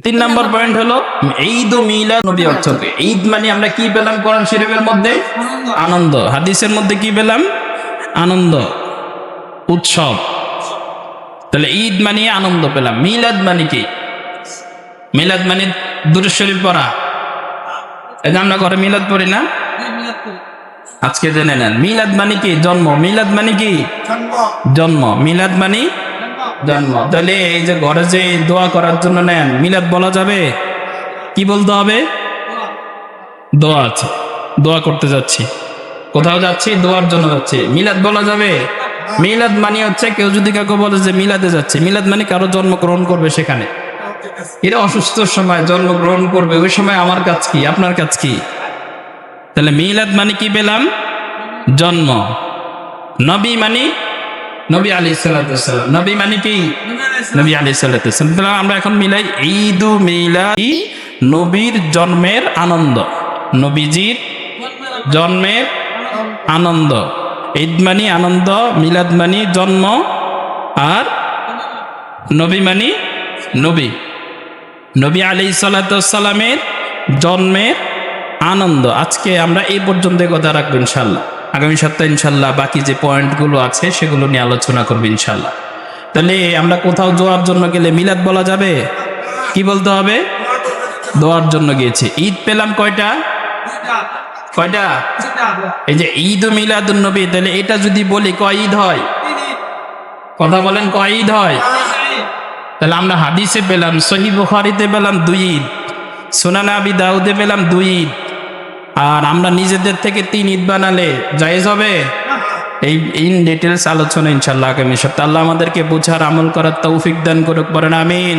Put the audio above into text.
তিন নম্বর পয়েন্ট হলো ঈদ ও মিলাদ নবী অর্থ কি? ঈদ মানে আমরা কি পেলাম কোরআন শরীফের মধ্যে? আনন্দ। হাদিসের মধ্যে কি পেলাম? আনন্দ, উৎসব। তাহলে ঈদ মানে আনন্দ পেলাম। মিলাদ মানে কি? মিলাদ মানে দুরূদ শরীফ পড়া। এই যে আমরা ঘরে মিলাদ পড়ি না, আজকে জেনে নেন মিলাদ মানে কি? জন্ম। মিলাদ মানে কি? জন্ম। মিলাদ মানে জন্ম। তাহলে এই যে ঘরে যে দোয়া করার জন্য নেন, মিলাদ বলা যাবে? কি বলতে হবে? দোয়া আছে, দোয়া করতে যাচ্ছি, কোথাও যাচ্ছি, দোয়ার জন্য যাচ্ছি, মিলাদ বলা যাবে? মিলাদ মানে হচ্ছে কেউ যদি কাউকে বলে যে মিলাদে যাচ্ছে, মিলাদ মানে কারো জন্মগ্রহণ করবে সেখানে, এরা অসুস্থর সময় জন্মগ্রহণ করবে, ওই সময় আমার কাজ কি, আপনার কাজ কি? তাহলে মিলাদ মানে কি পেলাম? জন্ম। নবী মানে নবী আলাইহিস সালাতু ওয়াস সালাম। নবী মানে কি? নবী আলাইহিস সালাতু ওয়াস সালাম। তাহলে আমরা এখন মিলাই ঈদ ও মিলাদ, নবীর জন্মের আনন্দ, নবীজির জন্মের আনন্দ। ঈদ মানে আনন্দ, মিলাদ মানে জন্ম, আর নবী মানে নবী, নবী আলাইহিস সালাতু ওয়াস সালামের জন্মের আনন্দ। আজকে আমরা এই পর্যন্ত কথা রাখবো ইনশাল্লাহ। আগামী সপ্তাহে ইনশাল্লাহ বাকি যে পয়েন্টগুলো আছে সেগুলো নিয়ে আলোচনা করবো ইনশাল্লাহ। তাহলে আমরা কোথাও যাওয়ার জন্য গেলে মিলাদ বলা যাবে? কি বলতে হবে? দোয়ার জন্য গিয়েছি। ঈদ পেলাম কয়টা? কয়টা? এই যে ঈদ ও মিলাদুন নবী, তাহলে এটা যদি বলি কয় ঈদ হয়? কথা বলেন, কয় ঈদ হয়? তাহলে আমরা হাদিসে পেলাম, সহিহ বুখারীতে পেলাম 2 ঈদ, সুনানে আবি দাউদে পেলাম 2 ঈদ, আর আমরা নিজেদের থেকে 3 ঈদ বানালে জায়েজ হবে? এই ইন ডিটেলস আলোচনা ইনশাআল্লাহ আগামী সপ্তাহে। আল্লাহ আমাদেরকে বুঝার আমল করার তৌফিক দান করুক, বলেন আমিন।